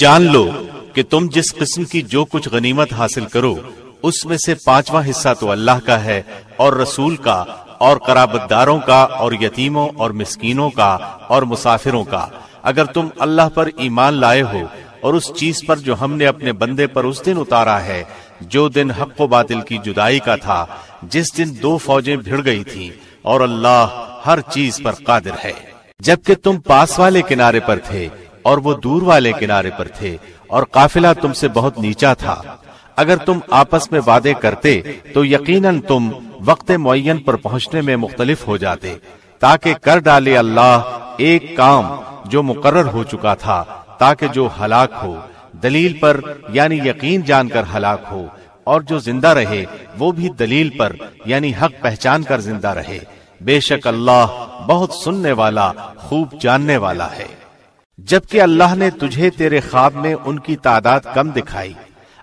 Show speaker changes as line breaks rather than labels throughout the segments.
جان لو کہ تم جس قسم کی جو کچھ غنیمت حاصل کرو اس میں سے 5واں حصہ تو اللہ کا ہے اور رسول کا اور قرابت داروں کا اور یتیموں اور مسکینوں کا اور مسافروں کا، اگر تم اللہ پر ایمان لائے ہو اور اس چیز پر جو ہم نے اپنے بندے پر اس دن اتارا ہے، جو دن حق و باطل کی جدائی کا تھا، جس دن 2 فوجیں بھڑ گئی تھیں، اور اللہ ہر چیز پر قادر ہے۔ جبکہ تم پاس والے کنارے پر تھے اور وہ دور والے کنارے پر تھے، اور قافلہ تم سے بہت نیچا تھا، اگر تم آپس میں وعدے کرتے تو یقیناً تم وقت معین پر پہنچنے میں مختلف ہو جاتے، تاکہ کر ڈالے اللہ ایک کام جو مقرر ہو چکا تھا، تاکہ جو ہلاک ہو دلیل پر یعنی یقین جان کر ہلاک ہو، اور جو زندہ رہے وہ بھی دلیل پر یعنی حق پہچان کر زندہ رہے۔ بے شک اللہ بہت سننے والا خوب جاننے والا ہے۔ جبکہ اللہ نے تجھے تیرے خواب میں ان کی تعداد کم دکھائی،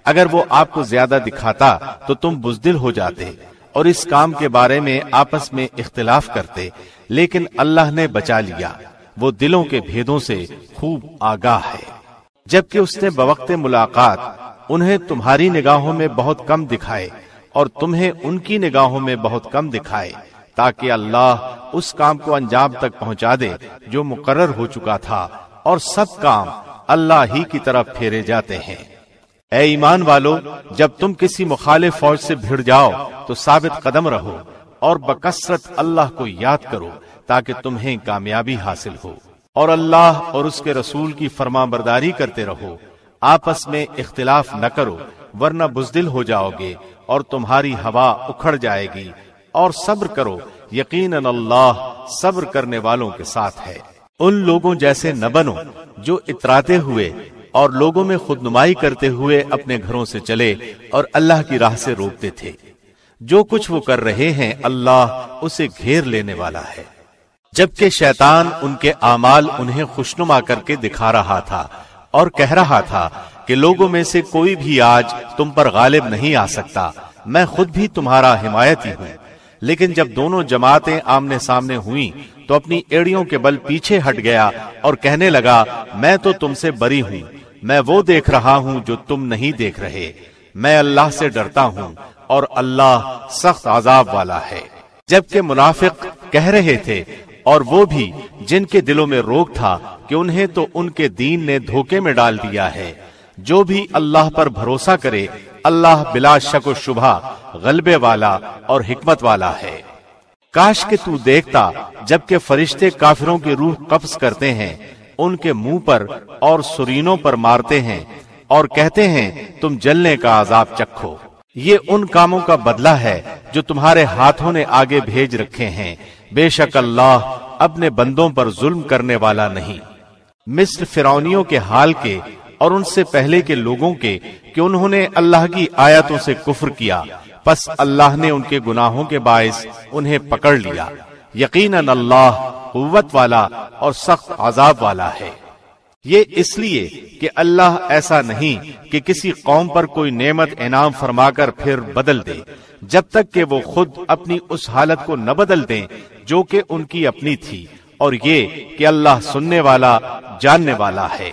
اگر وہ آپ کو زیادہ دکھاتا تو تم بزدل ہو جاتے اور اس کام کے بارے میں آپس میں اختلاف کرتے، لیکن اللہ نے بچا لیا، وہ دلوں کے بھیدوں سے خوب آگاہ ہے۔ جبکہ اس نے بوقت ملاقات انہیں تمہاری نگاہوں میں بہت کم دکھائے اور تمہیں ان کی نگاہوں میں بہت کم دکھائے، تاکہ اللہ اس کام کو انجام تک پہنچا دے جو مقرر ہو چکا تھا، اور سب کام اللہ ہی کی طرف پھیرے جاتے ہیں۔ اے ایمان والو، جب تم کسی مخالف فوج سے بھڑ جاؤ تو ثابت قدم رہو اور بکثرت اللہ کو یاد کرو تاکہ تمہیں کامیابی حاصل ہو، اور اللہ اور اس کے رسول کی فرمان برداری کرتے رہو، آپس میں اختلاف نہ کرو ورنہ بزدل ہو جاؤ گے اور تمہاری ہوا اکھڑ جائے گی، اور صبر کرو، یقیناً اللہ صبر کرنے والوں کے ساتھ ہے۔ ان لوگوں جیسے نہ بنو جو اتراتے ہوئے اور لوگوں میں خود نمائی کرتے ہوئے اپنے گھروں سے چلے اور اللہ کی راہ سے روکتے تھے۔ جو کچھ وہ کر رہے ہیں اللہ اسے گھیر لینے والا ہے۔ جبکہ شیطان ان کے اعمال انہیں خوشنما کر کے دکھا رہا تھا اور کہہ رہا تھا کہ لوگوں میں سے کوئی بھی آج تم پر غالب نہیں آ سکتا، میں خود بھی تمہارا حمایتی ہوں۔ لیکن جب دونوں جماعتیں آمنے سامنے ہوئیں تو اپنی ایڑیوں کے بل پیچھے ہٹ گیا اور کہنے لگا، میں تو تم سے بری ہوں، میں وہ دیکھ رہا ہوں جو تم نہیں دیکھ رہے، میں اللہ سے ڈرتا ہوں اور اللہ سخت عذاب والا ہے۔ جبکہ منافق کہہ رہے تھے، اور وہ بھی جن کے دلوں میں روگ تھا، کہ انہیں تو ان کے دین نے دھوکے میں ڈال دیا ہے، جو بھی اللہ پر بھروسہ کرے اللہ بلا شک و شبہ غلبے والا اور حکمت والا ہے۔ کاش کہ تو دیکھتا جبکہ فرشتے کافروں کی روح قبض کرتے ہیں، ان کے منہ پر اور سرینوں پر مارتے ہیں اور کہتے ہیں تم جلنے کا عذاب چکھو۔ یہ ان کاموں کا بدلہ ہے جو تمہارے ہاتھوں نے آگے بھیج رکھے ہیں، بے شک اللہ اپنے بندوں پر ظلم کرنے والا نہیں۔ مثل فرعونیوں کے حال کے اور ان سے پہلے کے لوگوں کے کہ انہوں نے اللہ کی آیتوں سے کفر کیا، پس اللہ نے ان کے گناہوں کے باعث انہیں پکڑ لیا۔ یقیناً اللہ قوت والا اور سخت عذاب والا ہے۔ یہ اس لیے کہ اللہ ایسا نہیں کہ کسی قوم پر کوئی نعمت انعام فرما کر پھر بدل دے، جب تک کہ وہ خود اپنی اس حالت کو نہ بدل دیں جو کہ ان کی اپنی تھی، اور یہ کہ اللہ سننے والا جاننے والا ہے۔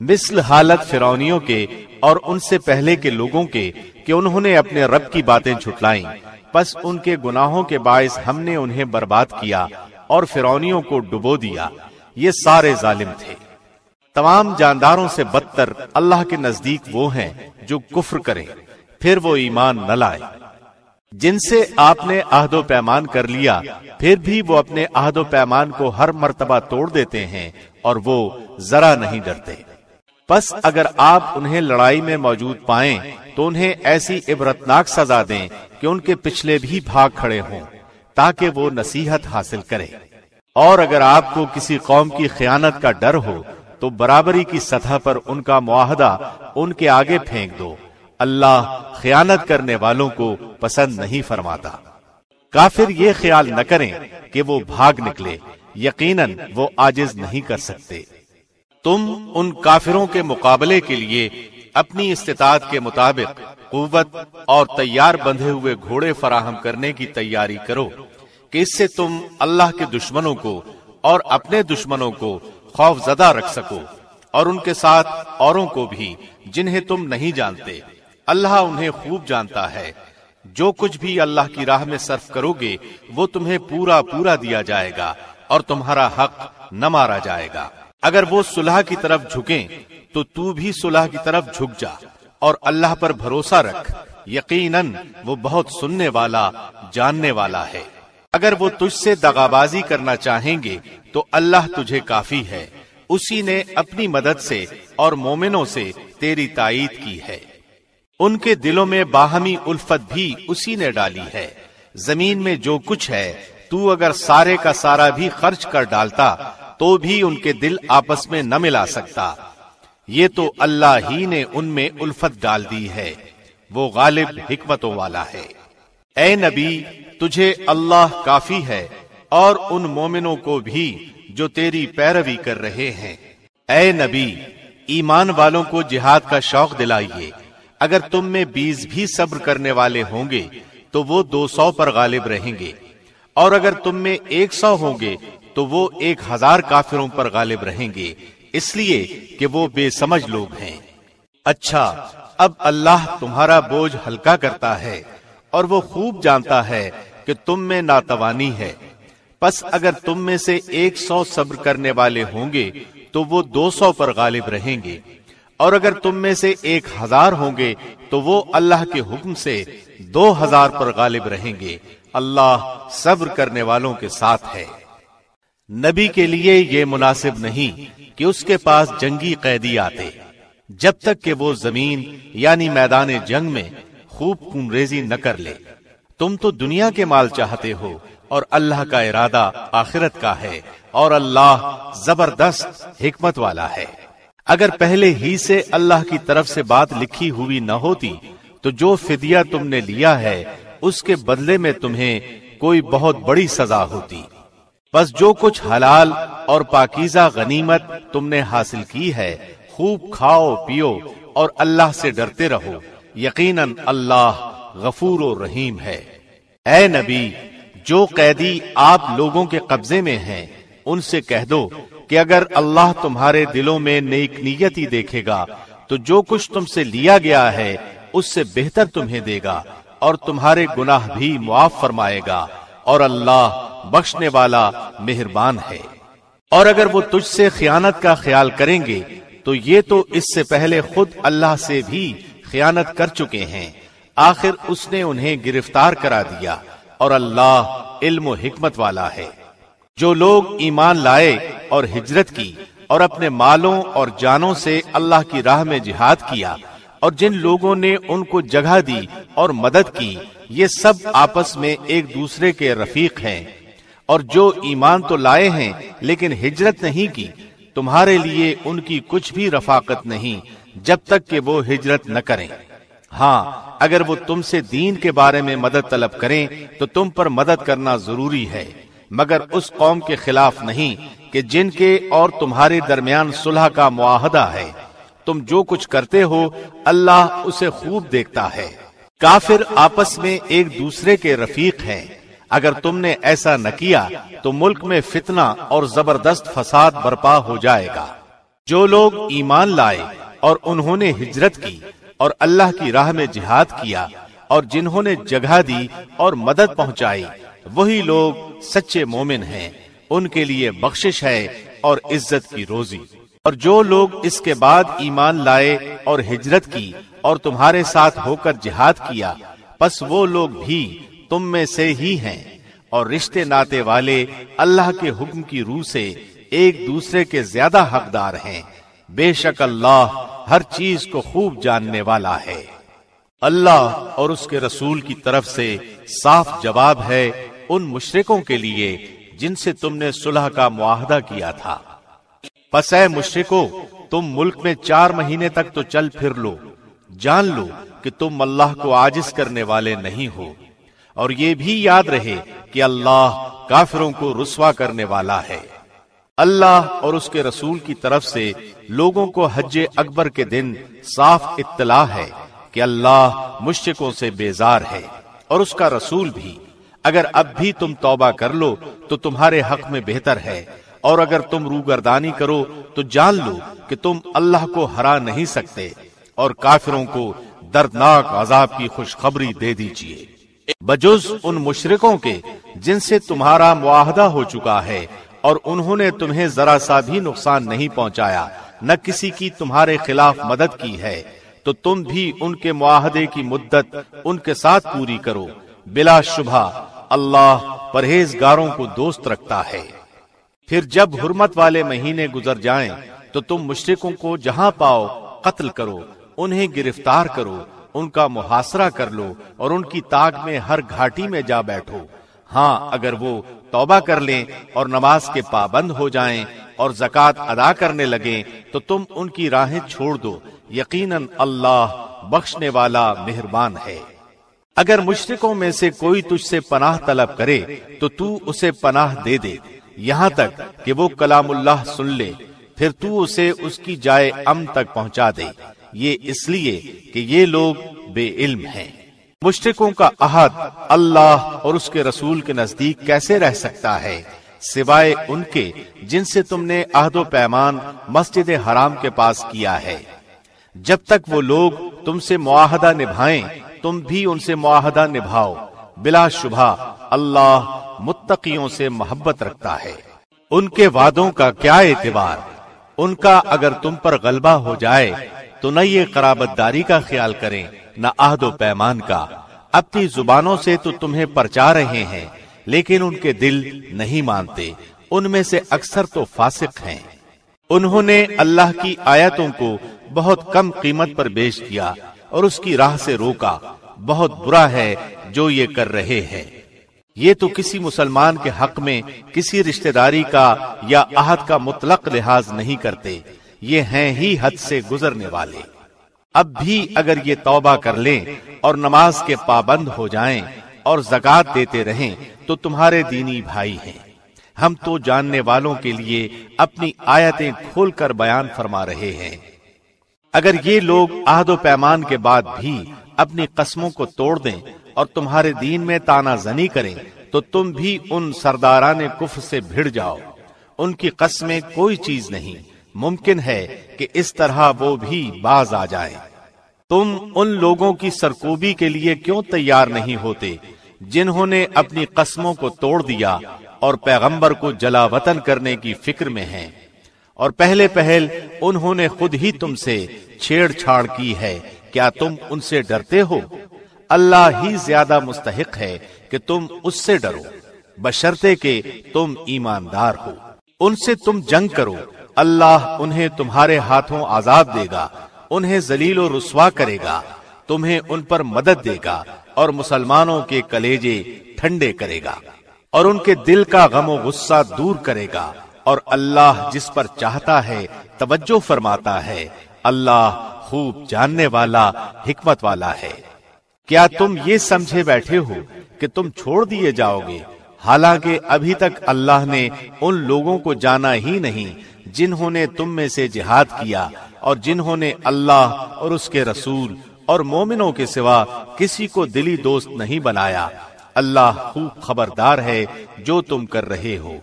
مثل حالت فرعونیوں کے اور ان سے پہلے کے لوگوں کے کہ انہوں نے اپنے رب کی باتیں جھٹلائیں، پس ان کے گناہوں کے باعث ہم نے انہیں برباد کیا اور فرعونیوں کو ڈبو دیا۔ یہ سارے ظالم تھے۔ تمام جانداروں سے بدتر اللہ کے نزدیک وہ ہیں جو کفر کریں پھر وہ ایمان نہ لائیں۔ جن سے آپ نے عہد و پیمان کر لیا پھر بھی وہ اپنے عہد و پیمان کو ہر مرتبہ توڑ دیتے ہیں اور وہ ذرا نہیں ڈرتے۔ پس اگر آپ انہیں لڑائی میں موجود پائیں تو انہیں ایسی عبرتناک سزا دیں کہ ان کے پچھلے بھی بھاگ کھڑے ہوں تاکہ وہ نصیحت حاصل کریں۔ اور اگر آپ کو کسی قوم کی خیانت کا ڈر ہو تو برابری کی سطح پر ان کا معاہدہ ان کے آگے پھینک دو، اللہ خیانت کرنے والوں کو پسند نہیں فرماتا۔ کافر یہ خیال نہ کریں کہ وہ بھاگ نکلے، یقیناً وہ عاجز نہیں کر سکتے۔ تم ان کافروں کے مقابلے کے لیے اپنی استطاعت کے مطابق قوت اور تیار بندھے ہوئے گھوڑے فراہم کرنے کی تیاری کرو کہ اس سے تم اللہ کے دشمنوں کو اور اپنے دشمنوں کو خوف زدہ رکھ سکو، اور ان کے ساتھ اوروں کو بھی جنہیں تم نہیں جانتے۔ اللہ انہیں خوب جانتا ہے۔ جو کچھ بھی اللہ کی راہ میں صرف کرو گے وہ تمہیں پورا پورا دیا جائے گا اور تمہارا حق نہ مارا جائے گا۔ اگر وہ صلح کی طرف جھکیں تو بھی صلح کی طرف جھک جا اور اللہ پر بھروسہ رکھ، یقیناً وہ بہت سننے والا جاننے والا ہے۔ اگر وہ تجھ سے دغابازی کرنا چاہیں گے تو اللہ تجھے کافی ہے، اسی نے اپنی مدد سے اور مومنوں سے تیری تائید کی ہے۔ ان کے دلوں میں باہمی الفت بھی اسی نے ڈالی ہے۔ زمین میں جو کچھ ہے تو اگر سارے کا سارا بھی خرچ کر ڈالتا تو بھی ان کے دل آپس میں نہ ملا سکتا۔ یہ تو اللہ ہی نے ان میں الفت ڈال دی ہے، وہ غالب حکمتوں والا ہے۔ اے نبی، تجھے اللہ کافی ہے اور ان مومنوں کو بھی جو تیری پیروی کر رہے ہیں۔ اے نبی، ایمان والوں کو جہاد کا شوق دلائیے۔ اگر تم میں 20 بھی صبر کرنے والے ہوں گے تو وہ 200 پر غالب رہیں گے، اور اگر تم میں 100 ہوں گے تو وہ 1000 کافروں پر غالب رہیں گے، اس لیے کہ وہ بے سمجھ لوگ ہیں۔ اچھا، اب اللہ تمہارا بوجھ ہلکا کرتا ہے اور وہ خوب جانتا ہے کہ تم میں ناتوانی ہے۔ پس اگر تم میں سے 100 صبر کرنے والے ہوں گے تو وہ 200 پر غالب رہیں گے، اور اگر تم میں سے 1000 ہوں گے تو وہ اللہ کے حکم سے 2000 پر غالب رہیں گے۔ اللہ صبر کرنے والوں کے ساتھ ہے۔ نبی کے لیے یہ مناسب نہیں کہ اس کے پاس جنگی قیدی آتے جب تک کہ وہ زمین یعنی میدان جنگ میں خوب خون ریزی نہ کر لے۔ تم تو دنیا کے مال چاہتے ہو اور اللہ کا ارادہ آخرت کا ہے، اور اللہ زبردست حکمت والا ہے۔ اگر پہلے ہی سے اللہ کی طرف سے بات لکھی ہوئی نہ ہوتی تو جو فدیہ تم نے لیا ہے اس کے بدلے میں تمہیں کوئی بہت بڑی سزا ہوتی۔ بس جو کچھ حلال اور پاکیزہ غنیمت تم نے حاصل کی ہے خوب کھاؤ پیو اور اللہ سے ڈرتے رہو، یقیناً اللہ غفور و رحیم ہے۔ اے نبی، جو قیدی آپ لوگوں کے قبضے میں ہیں ان سے کہہ دو کہ اگر اللہ تمہارے دلوں میں نیک نیتی دیکھے گا تو جو کچھ تم سے لیا گیا ہے اس سے بہتر تمہیں دے گا اور تمہارے گناہ بھی معاف فرمائے گا، اور اللہ بخشنے والا مہربان ہے۔ اور اگر وہ تجھ سے خیانت کا خیال کریں گے تو یہ تو اس سے پہلے خود اللہ سے بھی خیانت کر چکے ہیں، آخر اس نے انہیں گرفتار کرا دیا، اور اللہ علم و حکمت والا ہے۔ جو لوگ ایمان لائے اور ہجرت کی اور اپنے مالوں اور جانوں سے اللہ کی راہ میں جہاد کیا، اور جن لوگوں نے ان کو جگہ دی اور مدد کی، یہ سب آپس میں ایک دوسرے کے رفیق ہیں۔ اور جو ایمان تو لائے ہیں لیکن ہجرت نہیں کی، تمہارے لیے ان کی کچھ بھی رفاقت نہیں جب تک کہ وہ ہجرت نہ کریں۔ ہاں، اگر وہ تم سے دین کے بارے میں مدد طلب کریں تو تم پر مدد کرنا ضروری ہے، مگر اس قوم کے خلاف نہیں کہ جن کے اور تمہارے درمیان صلح کا معاہدہ ہے۔ تم جو کچھ کرتے ہو اللہ اسے خوب دیکھتا ہے۔ کافر آپس میں ایک دوسرے کے رفیق ہیں۔ اگر تم نے ایسا نہ کیا تو ملک میں فتنہ اور زبردست فساد برپا ہو جائے گا۔ جو لوگ ایمان لائے اور انہوں نے ہجرت کی اور اللہ کی راہ میں جہاد کیا اور جنہوں نے جگہ دی اور مدد پہنچائی، وہی لوگ سچے مومن ہیں، ان کے لیے بخشش ہے اور عزت کی روزی۔ اور جو لوگ اس کے بعد ایمان لائے اور ہجرت کی اور تمہارے ساتھ ہو کر جہاد کیا، پس وہ لوگ بھی تم میں سے ہی ہیں، اور رشتے ناتے والے اللہ کے حکم کی روح سے ایک دوسرے کے زیادہ حقدار ہیں۔ بے شک اللہ ہر چیز کو خوب جاننے والا ہے۔ اللہ اور اس کے رسول کی طرف سے صاف جواب ہے ان مشرکوں کے لیے جن سے تم نے صلح کا معاہدہ کیا تھا۔ پس اے مشرکو، تم ملک میں 4 مہینے تک تو چل پھر لو، جان لو کہ تم اللہ کو عاجز کرنے والے نہیں ہو، اور یہ بھی یاد رہے کہ اللہ کافروں کو رسوا کرنے والا ہے۔ اللہ اور اس کے رسول کی طرف سے لوگوں کو حج اکبر کے دن صاف اطلاع ہے کہ اللہ مشرکوں سے بیزار ہے، اور اس کا رسول بھی۔ اگر اب بھی تم توبہ کر لو تو تمہارے حق میں بہتر ہے، اور اگر تم روگردانی کرو تو جان لو کہ تم اللہ کو ہرا نہیں سکتے، اور کافروں کو دردناک عذاب کی خوشخبری دے دیجیے۔ بجز ان مشرکوں کے جن سے تمہارا معاہدہ ہو چکا ہے اور انہوں نے تمہیں ذرا سا بھی نقصان نہیں پہنچایا، نہ کسی کی تمہارے خلاف مدد کی ہے، تو تم بھی ان کے معاہدے کی مدت ان کے ساتھ پوری کرو۔ بلا شبہ اللہ پرہیزگاروں کو دوست رکھتا ہے۔ پھر جب حرمت والے مہینے گزر جائیں تو تم مشرکوں کو جہاں پاؤ قتل کرو، انہیں گرفتار کرو، ان کا محاصرہ کر لو اور ان کی طاق میں ہر گھاٹی میں جا بیٹھو۔ ہاں اگر وہ توبہ کر لیں اور نماز کے پابند ہو جائیں اور زکوٰۃ ادا کرنے لگیں تو تم ان کی راہیں چھوڑ دو، یقیناً اللہ بخشنے والا مہربان ہے۔ اگر مشرکوں میں سے کوئی تجھ سے پناہ طلب کرے تو اسے پناہ دے دے، یہاں تک کہ وہ کلام اللہ سن لے، پھر تو اسے اس کی جائے امن تک پہنچا دے، یہ اس لیے کہ یہ لوگ بے علم ہیں۔ مشرکوں کا عہد اللہ اور اس کے رسول کے نزدیک کیسے رہ سکتا ہے سوائے ان کے جن سے تم نے عہد و پیمان مسجد حرام کے پاس کیا ہے۔ جب تک وہ لوگ تم سے معاہدہ نبھائیں تم بھی ان سے معاہدہ نبھاؤ، بلا شبہ اللہ متقیوں سے محبت رکھتا ہے۔ ان کے وعدوں کا کیا اعتبار، ان کا اگر تم پر غلبہ ہو جائے تو نہ یہ قرابت داری کا خیال کریں نہ عہد و پیمان کا۔ اپنی زبانوں سے تو تمہیں پرچا رہے ہیں لیکن ان کے دل نہیں مانتے، ان میں سے اکثر تو فاسق ہیں۔ انہوں نے اللہ کی آیتوں کو بہت کم قیمت پر بیچ دیا اور اس کی راہ سے روکا، بہت برا ہے جو یہ کر رہے ہیں۔ یہ تو کسی مسلمان کے حق میں کسی رشتہ داری کا یا عہد کا مطلق لحاظ نہیں کرتے، یہ ہیں ہی حد سے گزرنے والے۔ اب بھی اگر یہ توبہ کر لیں اور نماز کے پابند ہو جائیں اور زکوٰۃ دیتے رہیں تو تمہارے دینی بھائی ہیں۔ ہم تو جاننے والوں کے لیے اپنی آیتیں کھول کر بیان فرما رہے ہیں۔ اگر یہ لوگ عہد و پیمان کے بعد بھی اپنی قسموں کو توڑ دیں اور تمہارے دین میں طعنہ زنی کریں تو تم بھی ان سرداران کفر سے بھڑ جاؤ۔ ان کی قسمیں کوئی چیز نہیں، ممکن ہے کہ اس طرح وہ بھی باز آ جائیں۔ تم ان لوگوں کی سرکوبی کے لیے کیوں تیار نہیں ہوتے جنہوں نے اپنی قسموں کو توڑ دیا اور پیغمبر کو جلا وطن کرنے کی فکر میں ہیں، اور پہلے پہل انہوں نے خود ہی تم سے چھیڑ چھاڑ کی ہے، کیا تم ان سے ڈرتے ہو؟ اللہ ہی زیادہ مستحق ہے کہ تم اس سے ڈرو، بشرطے کہ تم ایماندار ہو۔ ان سے تم جنگ کرو، اللہ انہیں تمہارے ہاتھوں عذاب دے گا، انہیں ذلیل و رسوا کرے گا، تمہیں ان پر مدد دے گا اور مسلمانوں کے کلیجے ٹھنڈے کرے گا اور ان کے دل کا غم و غصہ دور کرے گا، اور اللہ جس پر چاہتا ہے توجہ فرماتا ہے، اللہ خوب جاننے والا حکمت والا ہے۔ کیا تم یہ سمجھے بیٹھے ہو کہ تم چھوڑ دیے جاؤ گے، حالانکہ ابھی تک اللہ نے ان لوگوں کو جانا ہی نہیں جنہوں نے تم میں سے جہاد کیا اور جنہوں نے اللہ اور اس کے رسول اور مومنوں کے سوا کسی کو دلی دوست نہیں بنایا۔ اللہ خوب خبردار ہے جو تم کر رہے ہو۔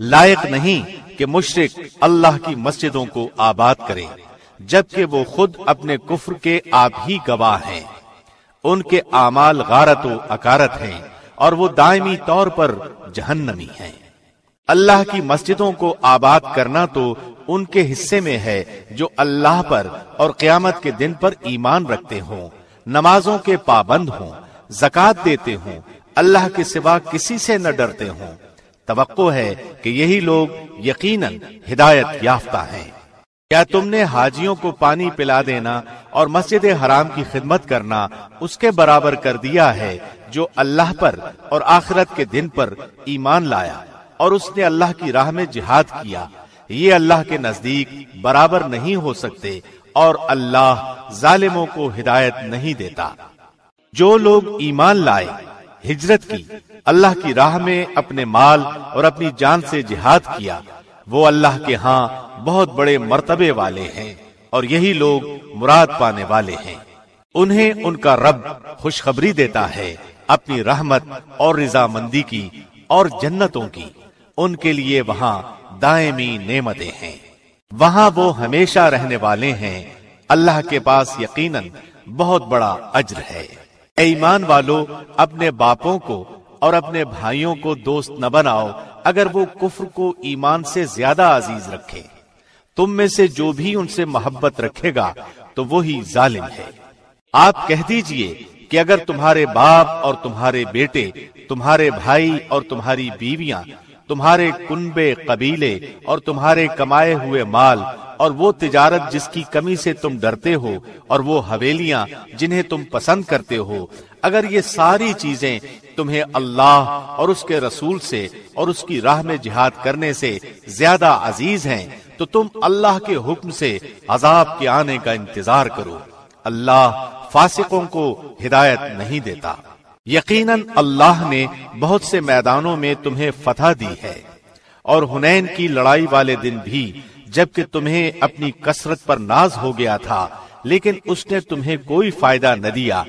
لائق نہیں کہ مشرک اللہ کی مسجدوں کو آباد کرے جبکہ وہ خود اپنے کفر کے آپ ہی گواہ ہیں۔ ان کے اعمال غارت و اکارت ہیں اور وہ دائمی طور پر جہنمی ہیں۔ اللہ کی مسجدوں کو آباد کرنا تو ان کے حصے میں ہے جو اللہ پر اور قیامت کے دن پر ایمان رکھتے ہوں، نمازوں کے پابند ہوں، زکوٰۃ دیتے ہوں، اللہ کے سوا کسی سے نہ ڈرتے ہوں۔ توقع ہے کہ یہی لوگ یقیناً ہدایت یافتہ ہیں۔ کیا تم نے حاجیوں کو پانی پلا دینا اور مسجد حرام کی خدمت کرنا اس کے برابر کر دیا ہے جو اللہ پر اور آخرت کے دن پر ایمان لایا اور اس نے اللہ کی راہ میں جہاد کیا؟ یہ اللہ کے نزدیک برابر نہیں ہو سکتے اور اللہ ظالموں کو ہدایت نہیں دیتا۔ جو لوگ ایمان لائے، ہجرت کی، اللہ کی راہ میں اپنے مال اور اپنی جان سے جہاد کیا، وہ اللہ کے ہاں بہت بڑے مرتبے والے ہیں اور یہی لوگ مراد پانے والے ہیں۔ انہیں ان کا رب خوشخبری دیتا ہے اپنی رحمت اور رضامندی کی اور جنتوں کی، ان کے لیے وہاں دائمی نعمتیں ہیں، وہاں وہ ہمیشہ رہنے والے ہیں، اللہ کے پاس یقیناً بہت بڑا اجر ہے۔ اے ایمان والو، اپنے باپوں کو اور اپنے بھائیوں کو دوست نہ بناؤ اگر وہ کفر کو ایمان سے زیادہ عزیز رکھیں، تم میں سے جو بھی ان سے محبت رکھے گا تو وہی ظالم ہے۔ آپ کہہ دیجئے کہ اگر تمہارے باپ اور تمہارے بیٹے، تمہارے بھائی اور تمہاری بیویاں، تمہارے کنبے قبیلے اور تمہارے کمائے ہوئے مال اور وہ تجارت جس کی کمی سے تم ڈرتے ہو اور وہ حویلیاں جنہیں تم پسند کرتے ہو، اگر یہ ساری چیزیں تمہیں اللہ اور اس کے رسول سے اور اس کی راہ میں جہاد کرنے سے زیادہ عزیز ہیں تو تم اللہ کے حکم سے عذاب کے آنے کا انتظار کرو۔ اللہ فاسقوں کو ہدایت نہیں دیتا۔ یقیناً اللہ نے بہت سے میدانوں میں تمہیں فتح دی ہے، اور حنین کی لڑائی والے دن بھی جبکہ تمہیں اپنی کثرت پر ناز ہو گیا تھا، لیکن اس نے تمہیں کوئی فائدہ نہ دیا،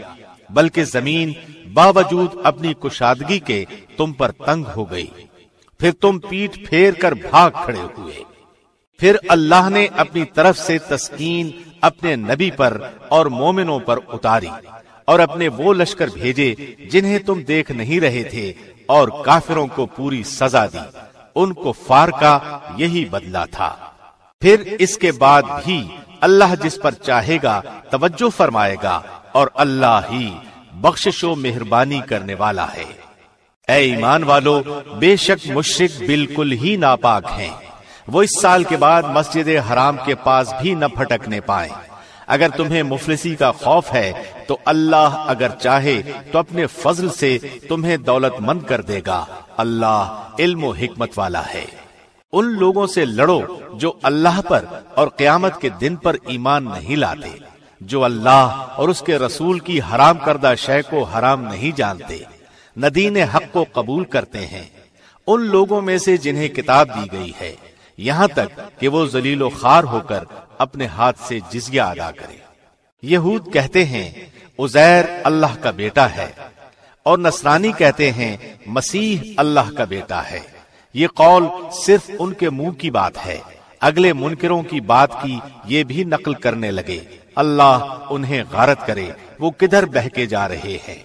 بلکہ زمین باوجود اپنی کشادگی کے تم پر تنگ ہو گئی، پھر تم پیٹھ پھیر کر بھاگ کھڑے ہوئے۔ پھر اللہ نے اپنی طرف سے تسکین اپنے نبی پر اور مومنوں پر اتاری، اور اپنے وہ لشکر بھیجے جنہیں تم دیکھ نہیں رہے تھے، اور کافروں کو پوری سزا دی۔ ان کفار کا یہی بدلہ تھا۔ پھر اس کے بعد بھی اللہ جس پر چاہے گا توجہ فرمائے گا، اور اللہ ہی بخشش و مہربانی کرنے والا ہے۔ اے ایمان والو، بے شک مشرک بالکل ہی ناپاک ہیں، وہ اس سال کے بعد مسجد حرام کے پاس بھی نہ پھٹکنے پائیں۔ اگر تمہیں مفلسی کا خوف ہے تو اللہ اگر چاہے تو اپنے فضل سے تمہیں دولت مند کر دے گا، اللہ علم و حکمت والا ہے۔ ان لوگوں سے لڑو جو اللہ پر اور قیامت کے دن پر ایمان نہیں لاتے، جو اللہ اور اس کے رسول کی حرام کردہ شے کو حرام نہیں جانتے، نہ دین حق کو قبول کرتے ہیں، ان لوگوں میں سے جنہیں کتاب دی گئی ہے، یہاں تک کہ وہ ذلیل و خوار ہو کر اپنے ہاتھ سے جزیہ ادا کرے۔ یہود کہتے ہیں عزیر اللہ کا بیٹا ہے، اور نصرانی کہتے ہیں مسیح اللہ کا بیٹا ہے۔ یہ قول صرف ان کے منہ کی بات ہے، اگلے منکروں کی بات کی یہ بھی نقل کرنے لگے۔ اللہ انہیں غارت کرے، وہ کدھر بہکے جا رہے ہیں۔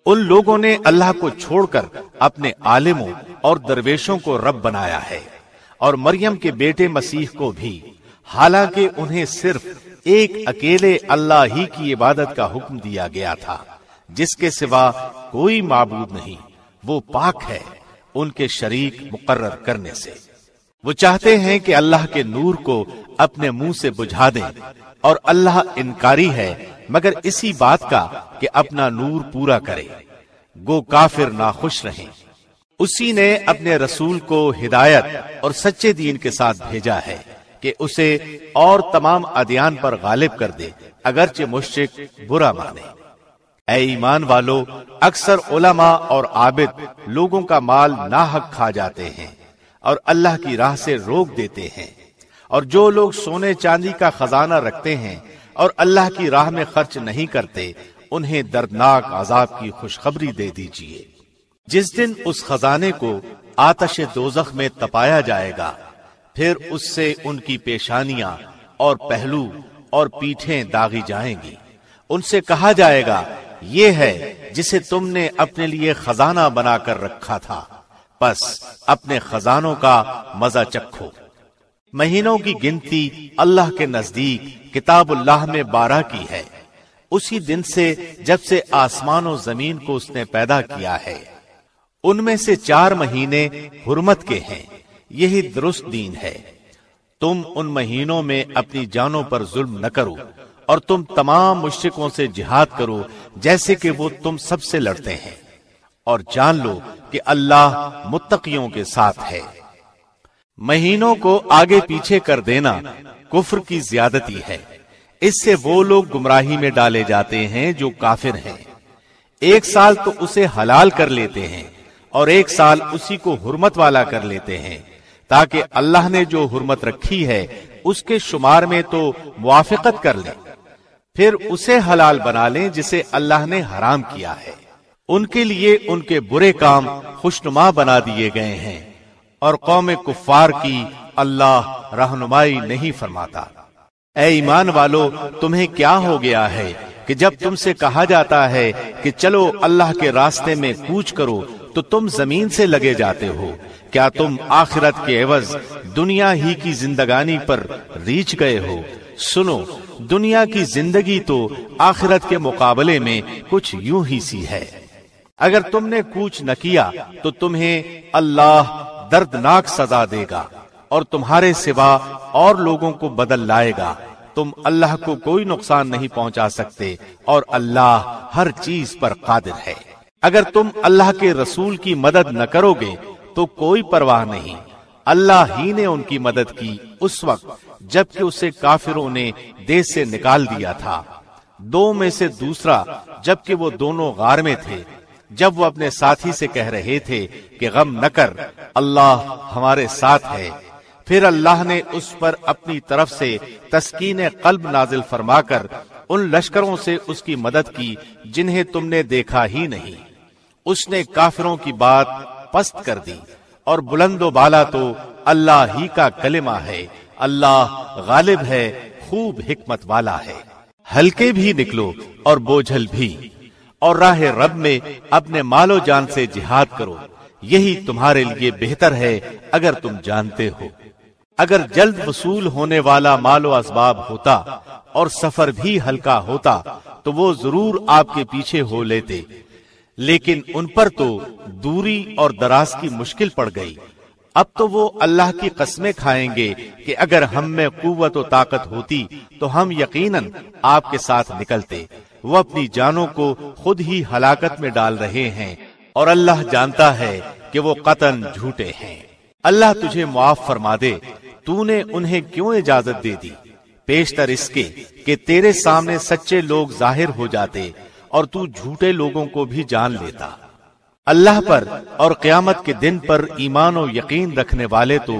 ان لوگوں نے اللہ کو چھوڑ کر اپنے عالموں اور درویشوں کو رب بنایا ہے، اور مریم کے بیٹے مسیح کو بھی، حالانکہ انہیں صرف ایک اکیلے اللہ ہی کی عبادت کا حکم دیا گیا تھا، جس کے سوا کوئی معبود نہیں، وہ پاک ہے ان کے شریک مقرر کرنے سے۔ وہ چاہتے ہیں کہ اللہ کے نور کو اپنے منہ سے بجھا دیں، اور اللہ انکاری ہے مگر اسی بات کا کہ اپنا نور پورا کرے، گو کافر ناخوش رہیں۔ اسی نے اپنے رسول کو ہدایت اور سچے دین کے ساتھ بھیجا ہے کہ اسے اور تمام ادیان پر غالب کر دے، اگرچہ مشرک برا مانے۔ اے ایمان والو، اکثر علماء اور عابد لوگوں کا مال ناحق کھا جاتے ہیں اور اللہ کی راہ سے روک دیتے ہیں، اور جو لوگ سونے چاندی کا خزانہ رکھتے ہیں اور اللہ کی راہ میں خرچ نہیں کرتے، انہیں دردناک عذاب کی خوشخبری دے دیجیے۔ جس دن اس خزانے کو آتش دوزخ میں تپایا جائے گا، پھر اس سے ان کی پیشانیاں اور پہلو اور پیٹھیں داغی جائیں گی۔ ان سے کہا جائے گا، یہ ہے جسے تم نے اپنے لیے خزانہ بنا کر رکھا تھا، پس اپنے خزانوں کا مزہ چکھو۔ مہینوں کی گنتی اللہ کے نزدیک کتاب اللہ میں 12 کی ہے، اسی دن سے جب سے آسمان و زمین کو اس نے پیدا کیا ہے۔ ان میں سے 4 مہینے حرمت کے ہیں، یہی درست دین ہے۔ تم ان مہینوں میں اپنی جانوں پر ظلم نہ کرو، اور تم تمام مشرکوں سے جہاد کرو جیسے کہ وہ تم سب سے لڑتے ہیں، اور جان لو کہ اللہ متقیوں کے ساتھ ہے۔ مہینوں کو آگے پیچھے کر دینا کفر کی زیادتی ہے، اس سے وہ لوگ گمراہی میں ڈالے جاتے ہیں جو کافر ہیں۔ ایک سال تو اسے حلال کر لیتے ہیں اور ایک سال اسی کو حرمت والا کر لیتے ہیں، تاکہ اللہ نے جو حرمت رکھی ہے اس کے شمار میں تو موافقت کر لیں، پھر اسے حلال بنا لیں جسے اللہ نے حرام کیا ہے۔ ان کے لیے ان کے برے کام خوشنما بنا دیے گئے ہیں، اور قوم کفار کی اللہ رہنمائی نہیں فرماتا۔ اے ایمان والو، تمہیں کیا ہو گیا ہے کہ جب تم سے کہا جاتا ہے کہ چلو اللہ کے راستے میں کوچ کرو تو تم زمین سے لگے جاتے ہو؟ کیا تم آخرت کے عوض دنیا ہی کی زندگانی پر ریچھ گئے ہو؟ سنو، دنیا کی زندگی تو آخرت کے مقابلے میں کچھ یوں ہی سی ہے۔ اگر تم نے کوچ نہ کیا تو تمہیں اللہ دردناک سزا دے گا اور تمہارے سوا اور لوگوں کو بدل لائے گا۔ تم اللہ کو کوئی نقصان نہیں پہنچا سکتے اور اللہ ہر چیز پر قادر ہے۔ اگر تم اللہ کے رسول کی مدد نہ کرو گے تو کوئی پرواہ نہیں، اللہ ہی نے ان کی مدد کی اس وقت جبکہ اسے کافروں نے دیس سے نکال دیا تھا۔ دو میں سے دوسرا جبکہ وہ دونوں غار میں تھے، جب وہ اپنے ساتھی سے کہہ رہے تھے کہ غم نہ کر، اللہ ہمارے ساتھ ہے۔ پھر اللہ نے اس پر اپنی طرف سے تسکین قلب نازل فرما کر ان لشکروں سے اس کی مدد کی جنہیں تم نے دیکھا ہی نہیں۔ اس نے کافروں کی بات پست کر دی، اور بلند و بالا تو اللہ ہی کا کلمہ ہے۔ اللہ غالب ہے، خوب حکمت والا ہے۔ ہلکے بھی نکلو اور بوجھل بھی، اور راہ رب میں اپنے مال و جان سے جہاد کرو، یہی تمہارے لیے بہتر ہے اگر تم جانتے ہو۔ اگر جلد وصول ہونے والا مال و اسباب ہوتا اور سفر بھی ہلکا ہوتا تو وہ ضرور آپ کے پیچھے ہو لیتے، لیکن ان پر تو دوری اور دراز کی مشکل پڑ گئی۔ اب تو وہ اللہ کی قسمیں کھائیں گے کہ اگر ہم میں قوت و طاقت ہوتی تو ہم یقیناً آپ کے ساتھ نکلتے۔ وہ اپنی جانوں کو خود ہی ہلاکت میں ڈال رہے ہیں اور اللہ جانتا ہے کہ وہ قطعاً جھوٹے ہیں۔ اللہ تجھے معاف فرما دے، تو نے انہیں کیوں اجازت دے دی؟ پیشتر اس کے کہ تیرے سامنے سچے لوگ ظاہر ہو جاتے اور تو جھوٹے لوگوں کو بھی جان لیتا۔ اللہ پر اور قیامت کے دن پر ایمان و یقین رکھنے والے تو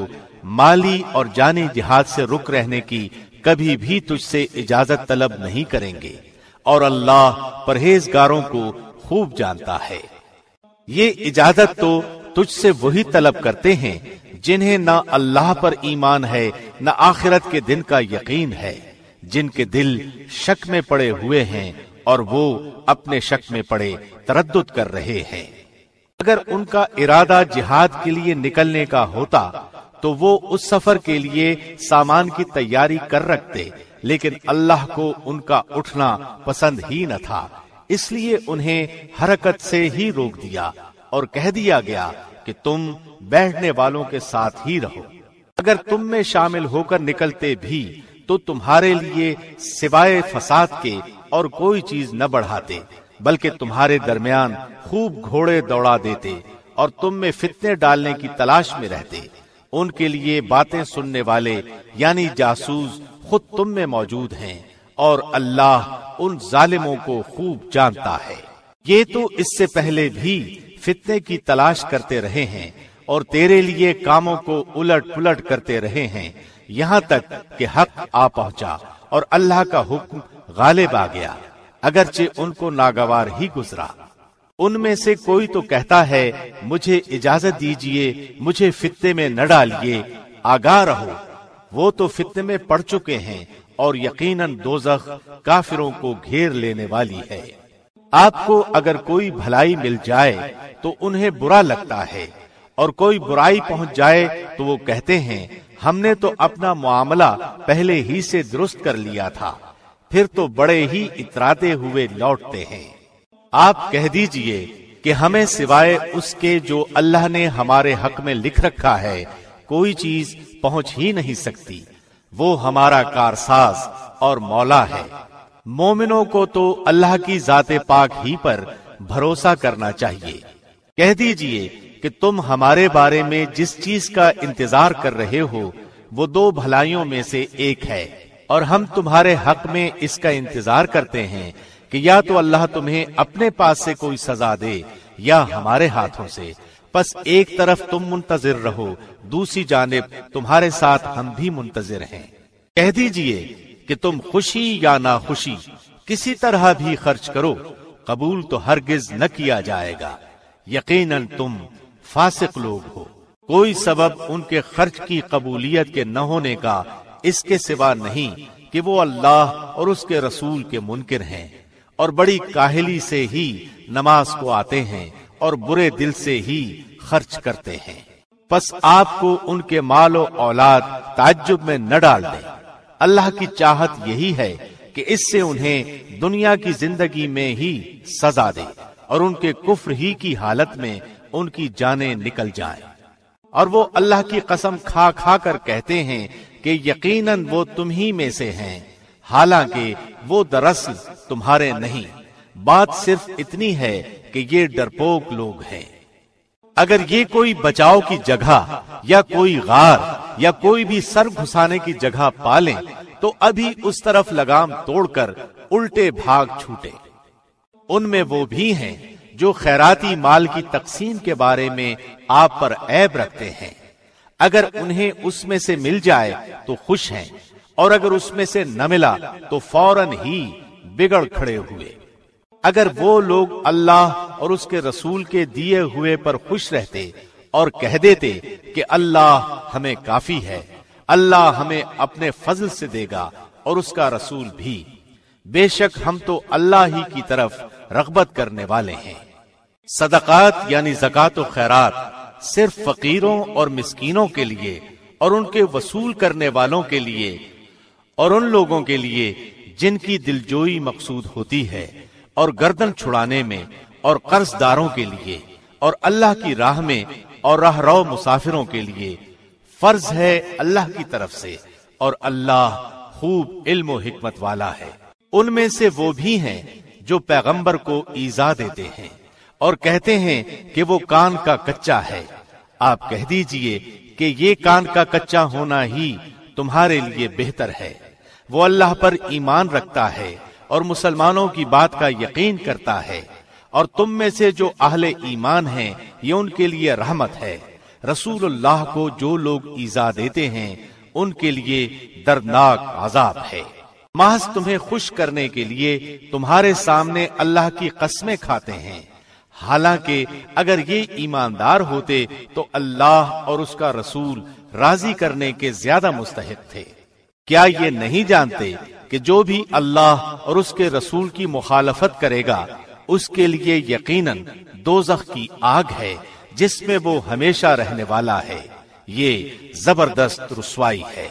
مالی اور جانی جہاد سے رک رہنے کی کبھی بھی تجھ سے اجازت طلب نہیں کریں گے، اور اللہ پرہیزگاروں کو خوب جانتا ہے۔ یہ اجازت تو تجھ سے وہی طلب کرتے ہیں جنہیں نہ اللہ پر ایمان ہے نہ آخرت کے دن کا یقین ہے، جن کے دل شک میں پڑے ہوئے ہیں اور وہ اپنے شک میں پڑے تردد کر رہے ہیں۔ اگر ان کا ارادہ جہاد کے لیے نکلنے کا ہوتا تو وہ اس سفر کے لیے سامان کی تیاری کر رکھتے، لیکن اللہ کو ان کا اٹھنا پسند ہی نہ تھا، اس لیے انہیں حرکت سے ہی روک دیا اور کہہ دیا گیا کہ تم بیٹھنے والوں کے ساتھ ہی رہو۔ اگر تم میں شامل ہو کر نکلتے بھی تو تمہارے لیے سوائے فساد کے اور کوئی چیز نہ بڑھاتے، بلکہ تمہارے درمیان خوب گھوڑے دوڑا دیتے اور تم میں فتنے ڈالنے کی تلاش میں رہتے۔ ان کے لیے باتیں سننے والے یعنی جاسوس خود تم میں موجود ہیں، اور اللہ ان ظالموں کو خوب جانتا ہے۔ یہ تو اس سے پہلے بھی فتنے کی تلاش کرتے رہے ہیں اور تیرے لیے کاموں کو الٹ پلٹ کرتے رہے ہیں، یہاں تک کہ حق آ پہنچا اور اللہ کا حکم غالب آ گیا، اگرچہ ان کو ناگوار ہی گزرا۔ ان میں سے کوئی تو کہتا ہے مجھے اجازت دیجئے، مجھے فتنے میں نہ ڈالیے، آگاہ رہو، وہ تو فتنے میں پڑ چکے ہیں اور یقیناً دوزخ کافروں کو گھیر لینے والی ہے۔ آپ کو اگر کوئی بھلائی مل جائے تو انہیں برا لگتا ہے، اور کوئی برائی پہنچ جائے تو وہ کہتے ہیں ہم نے تو اپنا معاملہ پہلے ہی سے درست کر لیا تھا، پھر تو بڑے ہی اتراتے ہوئے لوٹتے ہیں۔ آپ کہہ دیجئے کہ ہمیں سوائے اس کے جو اللہ نے ہمارے حق میں لکھ رکھا ہے کوئی چیز پہنچ ہی نہیں سکتی، وہ ہمارا کارساز اور مولا ہے۔ مومنوں کو تو اللہ کی ذات پاک ہی پر بھروسہ کرنا چاہیے۔ کہہ دیجئے کہ تم ہمارے بارے میں جس چیز کا انتظار کر رہے ہو وہ دو بھلائیوں میں سے ایک ہے، اور ہم تمہارے حق میں اس کا انتظار کرتے ہیں کہ یا تو اللہ تمہیں اپنے پاس سے کوئی سزا دے یا ہمارے ہاتھوں سے، پس ایک طرف تم منتظر رہو، دوسری جانب تمہارے ساتھ ہم بھی منتظر ہیں۔ کہہ دیجئے کہ تم خوشی یا ناخوشی کسی طرح بھی خرچ کرو، قبول تو ہرگز نہ کیا جائے گا، یقیناً تم فاسق لوگ ہو۔ کوئی سبب ان کے خرچ کی قبولیت کے نہ ہونے کا اس کے سوا نہیں کہ وہ اللہ اور اس کے رسول کے منکر ہیں اور بڑی کاہلی سے ہی نماز کو آتے ہیں اور برے دل سے ہی خرچ کرتے ہیں۔ پس آپ کو ان کے مال و اولاد تعجب میں نہ ڈال دیں۔ اللہ کی چاہت یہی ہے کہ اس سے انہیں دنیا کی زندگی میں ہی سزا دے اور ان کے کفر ہی کی حالت میں ان کی جانیں نکل جائیں۔ اور وہ اللہ کی قسم کھا کھا کر کہتے ہیں کہ یقیناً وہ تم ہی میں سے ہیں، حالانکہ وہ دراصل تمہارے نہیں۔ بات صرف اتنی ہے کہ یہ ڈرپوک لوگ ہیں۔ اگر یہ کوئی بچاؤ کی جگہ یا کوئی غار یا کوئی بھی سر گھسانے کی جگہ پالیں تو ابھی اس طرف لگام توڑ کر الٹے بھاگ چھوٹے۔ ان میں وہ بھی ہیں جو خیراتی مال کی تقسیم کے بارے میں آپ پر عیب رکھتے ہیں۔ اگر انہیں اس میں سے مل جائے تو خوش ہیں، اور اگر اس میں سے نہ ملا تو فوراً ہی بگڑ کھڑے ہوئے۔ اگر وہ لوگ اللہ اور اس کے رسول کے دیے ہوئے پر خوش رہتے اور کہہ دیتے کہ اللہ ہمیں کافی ہے، اللہ ہمیں اپنے فضل سے دے گا اور اس کا رسول بھی، بے شک ہم تو اللہ ہی کی طرف رغبت کرنے والے ہیں۔ صدقات یعنی زکوٰۃ و خیرات صرف فقیروں اور مسکینوں کے لیے اور ان کے وصول کرنے والوں کے لیے اور ان لوگوں کے لیے جن کی دلجوئی مقصود ہوتی ہے، اور گردن چھڑانے میں، اور قرض داروں کے لیے، اور اللہ کی راہ میں اور راہ رو مسافروں کے لیے فرض ہے اللہ کی طرف سے، اور اللہ خوب علم و حکمت والا ہے۔ ان میں سے وہ بھی ہیں جو پیغمبر کو ایذا دیتے ہیں اور کہتے ہیں کہ وہ کان کا کچا ہے۔ آپ کہہ دیجئے کہ یہ کان کا کچا ہونا ہی تمہارے لیے بہتر ہے۔ وہ اللہ پر ایمان رکھتا ہے اور مسلمانوں کی بات کا یقین کرتا ہے، اور تم میں سے جو اہل ایمان ہیں یہ ان کے لیے رحمت ہے۔ رسول اللہ کو جو لوگ ایذا دیتے ہیں ان کے لیے دردناک عذاب ہے۔ محض تمہیں خوش کرنے کے لیے تمہارے سامنے اللہ کی قسمیں کھاتے ہیں، حالانکہ اگر یہ ایماندار ہوتے تو اللہ اور اس کا رسول راضی کرنے کے زیادہ مستحق تھے۔ کیا یہ نہیں جانتے کہ جو بھی اللہ اور اس کے رسول کی مخالفت کرے گا اس کے لیے یقیناً دوزخ کی آگ ہے جس میں وہ ہمیشہ رہنے والا ہے، یہ زبردست رسوائی ہے۔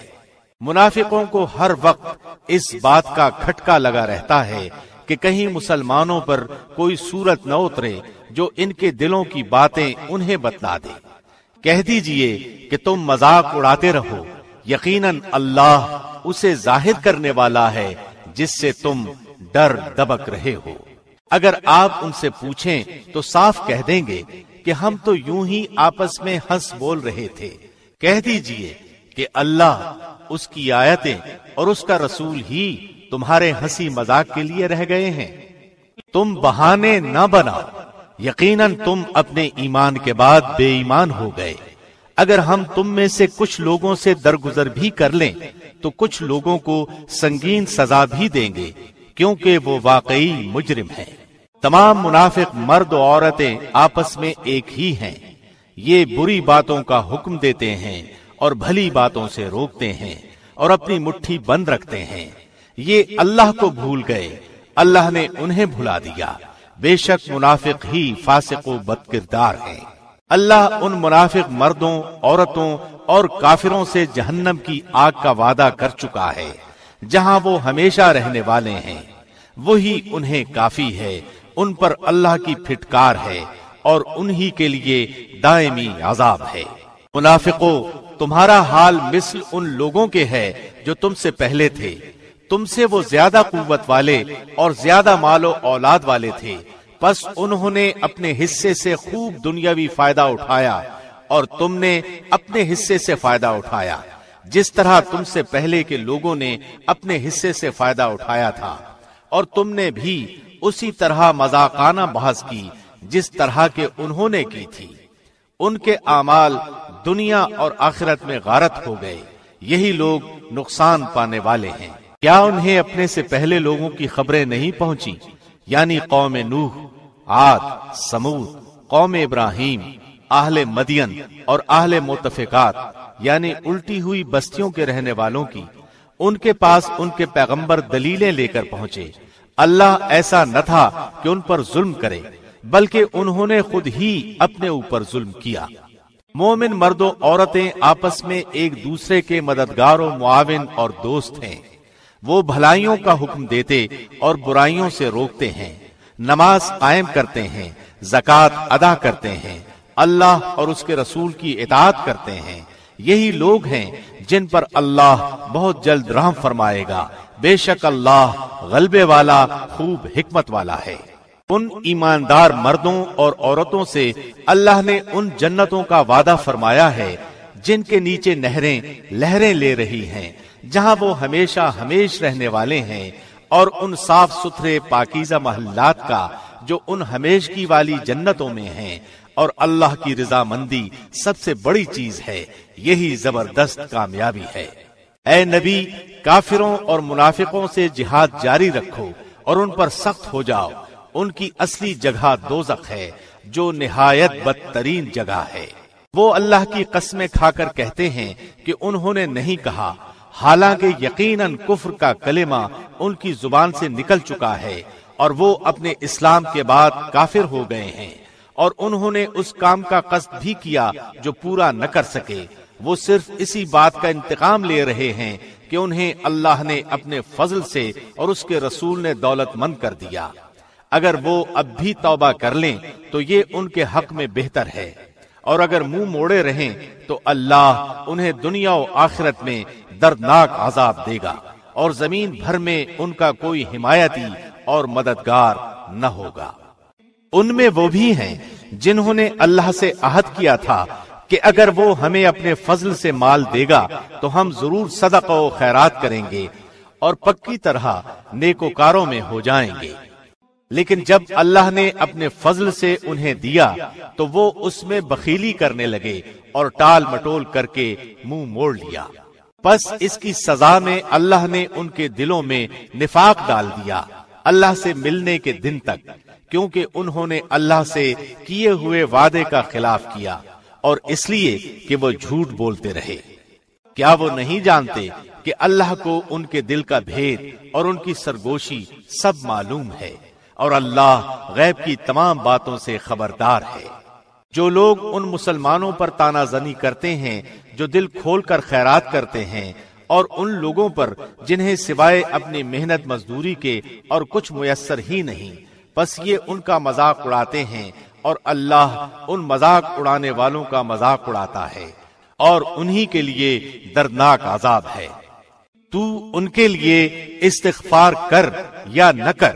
منافقوں کو ہر وقت اس بات کا کھٹکا لگا رہتا ہے کہ کہیں مسلمانوں پر کوئی صورت نہ اترے جو ان کے دلوں کی باتیں انہیں بتلا دے۔ کہہ دیجئے کہ تم مذاق اڑاتے رہو، یقیناً اللہ اسے ظاہر کرنے والا ہے جس سے تم ڈر دبک رہے ہو۔ اگر آپ ان سے پوچھیں تو صاف کہہ دیں گے کہ ہم تو یوں ہی آپس میں ہنس بول رہے تھے۔ کہہ دیجئے کہ اللہ، اس کی آیتیں اور اس کا رسول ہی تمہارے ہنسی مذاق کے لیے رہ گئے ہیں۔ تم بہانے نہ بناؤ، یقیناً تم اپنے ایمان کے بعد بے ایمان ہو گئے۔ اگر ہم تم میں سے کچھ لوگوں سے درگزر بھی کر لیں تو کچھ لوگوں کو سنگین سزا بھی دیں گے، کیونکہ وہ واقعی مجرم ہیں۔ تمام منافق مرد و عورتیں آپس میں ایک ہی ہیں، یہ بری باتوں کا حکم دیتے ہیں اور بھلی باتوں سے روکتے ہیں اور اپنی مٹھی بند رکھتے ہیں۔ یہ اللہ کو بھول گئے، اللہ نے انہیں بھلا دیا۔ بے شک منافق ہی فاسق و بد کردار ہیں۔ اللہ ان منافق مردوں، عورتوں اور کافروں سے جہنم کی آگ کا وعدہ کر چکا ہے جہاں وہ ہمیشہ رہنے والے ہیں، وہی انہیں کافی ہے۔ ان پر اللہ کی پھٹکار ہے اور انہی کے لیے دائمی عذاب ہے۔ منافقوں، تمہارا حال مثل ان لوگوں کے ہے جو تم سے پہلے تھے۔ تم سے وہ زیادہ قوت والے اور زیادہ مال و اولاد والے تھے، پس انہوں نے اپنے حصے سے خوب دنیاوی فائدہ اٹھایا اور تم نے اپنے حصے سے فائدہ اٹھایا، جس طرح تم سے پہلے کے لوگوں نے اپنے حصے سے فائدہ اٹھایا تھا، اور تم نے بھی اسی طرح مذاقانہ بحث کی جس طرح کے انہوں نے کی تھی۔ ان کے اعمال دنیا اور آخرت میں غارت ہو گئے، یہی لوگ نقصان پانے والے ہیں۔ کیا انہیں اپنے سے پہلے لوگوں کی خبریں نہیں پہنچی، یعنی قوم نوح، عاد، سمود، قوم ابراہیم، اہل مدین اور اہل متفقات یعنی الٹی ہوئی بستیوں کے رہنے والوں کی، ان کے پاس ان کے پیغمبر دلیلیں لے کر پہنچے۔ اللہ ایسا نہ تھا کہ ان پر ظلم کرے، بلکہ انہوں نے خود ہی اپنے اوپر ظلم کیا۔ مومن مرد و عورتیں آپس میں ایک دوسرے کے مددگار و معاون اور دوست ہیں۔ وہ بھلائیوں کا حکم دیتے اور برائیوں سے روکتے ہیں، نماز قائم کرتے ہیں، زکوٰۃ ادا کرتے ہیں، اللہ اور اس کے رسول کی اطاعت کرتے ہیں۔ یہی لوگ ہیں جن پر اللہ بہت جلد رحم فرمائے گا، بے شک اللہ غلبے والا خوب حکمت والا ہے۔ ان ایماندار مردوں اور عورتوں سے اللہ نے ان جنتوں کا وعدہ فرمایا ہے جن کے نیچے نہریں لہریں لے رہی ہیں، جہاں وہ ہمیشہ ہمیش رہنے والے ہیں، اور ان صاف ستھرے پاکیزہ محلات کا جو ان ہمیشگی والی جنتوں میں ہیں، اور اللہ کی رضامندی سب سے بڑی چیز ہے۔ یہی زبردست کامیابی ہے۔ اے نبی، کافروں اور منافقوں سے جہاد جاری رکھو اور ان پر سخت ہو جاؤ۔ ان کی اصلی جگہ دوزخ ہے جو نہایت بدترین جگہ ہے۔ وہ اللہ کی قسمیں کھا کر کہتے ہیں کہ انہوں نے نہیں کہا، حالانکہ یقیناً کفر کا کلمہ ان کی زبان سے نکل چکا ہے اور وہ اپنے اسلام کے بعد کافر ہو گئے ہیں، اور انہوں نے اس کام کا قصد بھی کیا جو پورا نہ کر سکے۔ وہ صرف اسی بات کا انتقام لے رہے ہیں کہ انہیں اللہ نے اپنے فضل سے اور اس کے رسول نے دولت مند کر دیا۔ اگر وہ اب بھی توبہ کر لیں تو یہ ان کے حق میں بہتر ہے، اور اگر منہ موڑے رہیں تو اللہ انہیں دنیا و آخرت میں دردناک عذاب دے گا، اور زمین بھر میں ان کا کوئی حمایتی اور مددگار نہ ہوگا۔ ان میں وہ بھی ہیں جنہوں نے اللہ سے عہد کیا تھا کہ اگر وہ ہمیں اپنے فضل سے مال دے گا تو ہم ضرور صدقہ و خیرات کریں گے اور پکی طرح نیکوکاروں میں ہو جائیں گے۔ لیکن جب اللہ نے اپنے فضل سے انہیں دیا تو وہ اس میں بخیلی کرنے لگے اور ٹال مٹول کر کے منہ موڑ لیا۔ پس اس کی سزا میں اللہ نے ان کے دلوں میں نفاق ڈال دیا اللہ سے ملنے کے دن تک، کیونکہ انہوں نے اللہ سے کیے ہوئے وعدے کا خلاف کیا، اور اس لیے کہ وہ جھوٹ بولتے رہے۔ کیا وہ نہیں جانتے کہ اللہ کو ان کے دل کا بھید اور ان کی سرگوشی سب معلوم ہے، اور اللہ غیب کی تمام باتوں سے خبردار ہے۔ جو لوگ ان مسلمانوں پر تانا زنی کرتے ہیں جو دل کھول کر خیرات کرتے ہیں، اور ان لوگوں پر جنہیں سوائے اپنی محنت مزدوری کے اور کچھ میسر ہی نہیں، بس یہ ان کا مذاق اڑاتے ہیں، اور اللہ ان مذاق اڑانے والوں کا مذاق اڑاتا ہے، اور انہی کے لیے دردناک عذاب ہے۔ تو ان کے لیے استغفار کر یا نہ کر،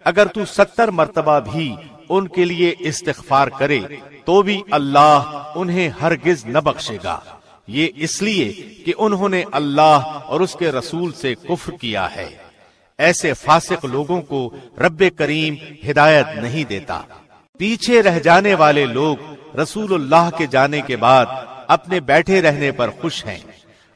اگر تو 70 مرتبہ بھی ان کے لیے استغفار کرے تو بھی اللہ انہیں ہرگز نہ بخشے گا، یہ اس لیے کہ انہوں نے اللہ اور اس کے رسول سے کفر کیا ہے۔ ایسے فاسق لوگوں کو رب کریم ہدایت نہیں دیتا۔ پیچھے رہ جانے والے لوگ رسول اللہ کے جانے کے بعد اپنے بیٹھے رہنے پر خوش ہیں۔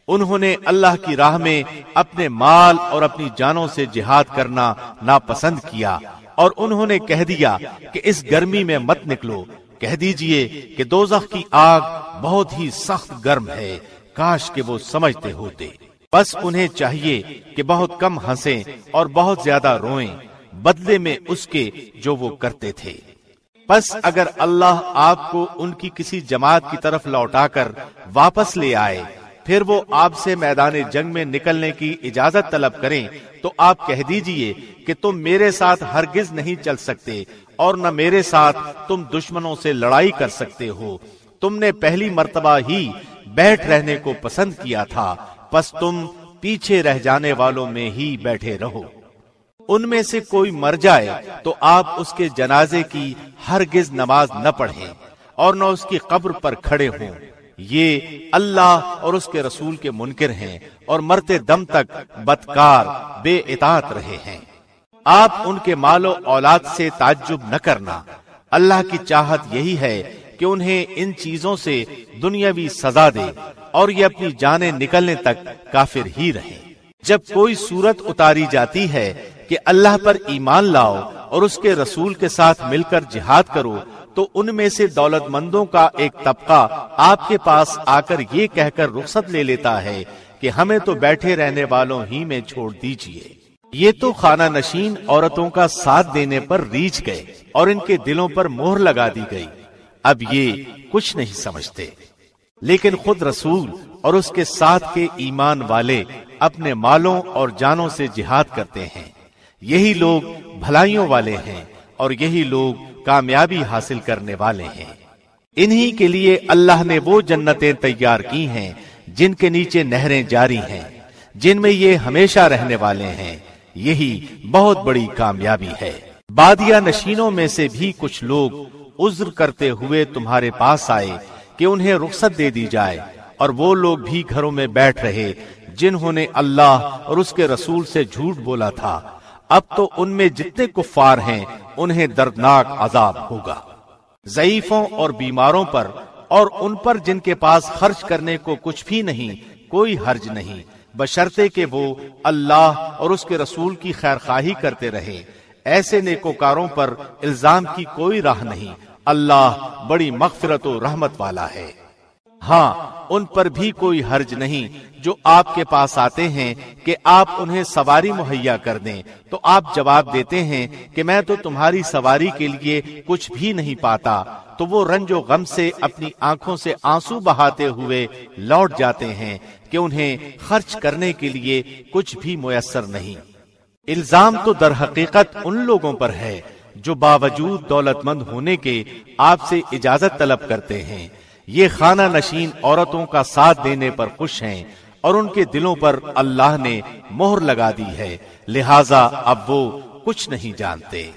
انہوں نے اللہ کی راہ میں اپنے مال اور اپنی جانوں سے جہاد کرنا ناپسند کیا، اور انہوں نے کہہ دیا کہ اس گرمی میں مت نکلو۔ کہہ دیجئے کہ دوزخ کی آگ بہت ہی سخت گرم ہے، کاش کہ وہ سمجھتے ہوتے۔ بس انہیں چاہیے کہ بہت کم ہنسیں اور بہت زیادہ روئیں، بدلے میں اس کے جو وہ کرتے تھے۔ پس اگر اللہ آپ کو ان کی کسی جماعت کی طرف لوٹا کر واپس لے آئے، پھر وہ آپ سے میدان جنگ میں نکلنے کی اجازت طلب کریں تو آپ کہہ دیجئے کہ تم میرے ساتھ ہرگز نہیں چل سکتے، اور نہ میرے ساتھ تم دشمنوں سے لڑائی کر سکتے ہو۔ تم نے پہلی مرتبہ ہی بیٹھ رہنے کو پسند کیا تھا، پس تم پیچھے رہ جانے والوں میں ہی بیٹھے رہو۔ ان میں سے کوئی مر جائے تو آپ اس کے جنازے کی ہرگز نماز نہ پڑھیں اور نہ اس کی قبر پر کھڑے ہوں۔ یہ اللہ اور اس کے رسول کے منکر ہیں اور مرتے دم تک بدکار بے اطاعت رہے ہیں۔ آپ ان کے مال و اولاد سے تعجب نہ کرنا، اللہ کی چاہت یہی ہے کہ انہیں ان چیزوں سے دنیاوی سزا دے اور یہ اپنی جانیں نکلنے تک کافر ہی رہیں۔ جب کوئی صورت اتاری جاتی ہے کہ اللہ پر ایمان لاؤ اور اس کے رسول کے ساتھ مل کر جہاد کرو تو ان میں سے دولت مندوں کا ایک طبقہ آپ کے پاس آ کر یہ کہہ کر رخصت لے لیتا ہے کہ ہمیں تو بیٹھے رہنے والوں ہی میں چھوڑ دیجئے۔ یہ تو خانہ نشین عورتوں کا ساتھ دینے پر ریچھ گئے اور ان کے دلوں پر مہر لگا دی گئی، اب یہ کچھ نہیں سمجھتے۔ لیکن خود رسول اور اس کے ساتھ کے ایمان والے اپنے مالوں اور جانوں سے جہاد کرتے ہیں، یہی لوگ بھلائیوں والے ہیں اور یہی لوگ کامیابی حاصل کرنے والے ہیں۔ انہی کے لیے اللہ نے وہ جنتیں تیار کی ہیں جن کے نیچے نہریں جاری ہیں، جن میں یہ ہمیشہ رہنے والے ہیں، یہی بہت بڑی کامیابی ہے۔ بادیہ نشینوں میں سے بھی کچھ لوگ عذر کرتے ہوئے تمہارے پاس آئے کہ انہیں رخصت دے دی جائے، اور وہ لوگ بھی گھروں میں بیٹھ رہے جنہوں نے اللہ اور اس کے رسول سے جھوٹ بولا تھا۔ اب تو ان میں جتنے کفار ہیں انہیں دردناک عذاب ہوگا۔ ضعیفوں اور بیماروں پر اور ان پر جن کے پاس خرچ کرنے کو کچھ بھی نہیں کوئی حرج نہیں، بشرطے کہ وہ اللہ اور اس کے رسول کی خیرخواہی کرتے رہے۔ ایسے نیکوکاروں پر الزام کی کوئی راہ نہیں، اللہ بڑی مغفرت و رحمت والا ہے۔ ہاں، ان پر بھی کوئی حرج نہیں جو آپ کے پاس آتے ہیں کہ آپ انہیں سواری مہیا کر دیں، تو آپ جواب دیتے ہیں کہ میں تو تمہاری سواری کے لیے کچھ بھی نہیں پاتا، تو وہ رنج و غم سے اپنی آنکھوں سے آنسو بہاتے ہوئے لوٹ جاتے ہیں کہ انہیں خرچ کرنے کے لیے کچھ بھی میسر نہیں۔ الزام تو در حقیقت ان لوگوں پر ہے جو باوجود دولت مند ہونے کے آپ سے اجازت طلب کرتے ہیں۔ یہ خانہ نشین عورتوں کا ساتھ دینے پر خوش ہیں اور ان کے دلوں پر اللہ نے مہر لگا دی ہے، لہذا اب وہ کچھ نہیں جانتے۔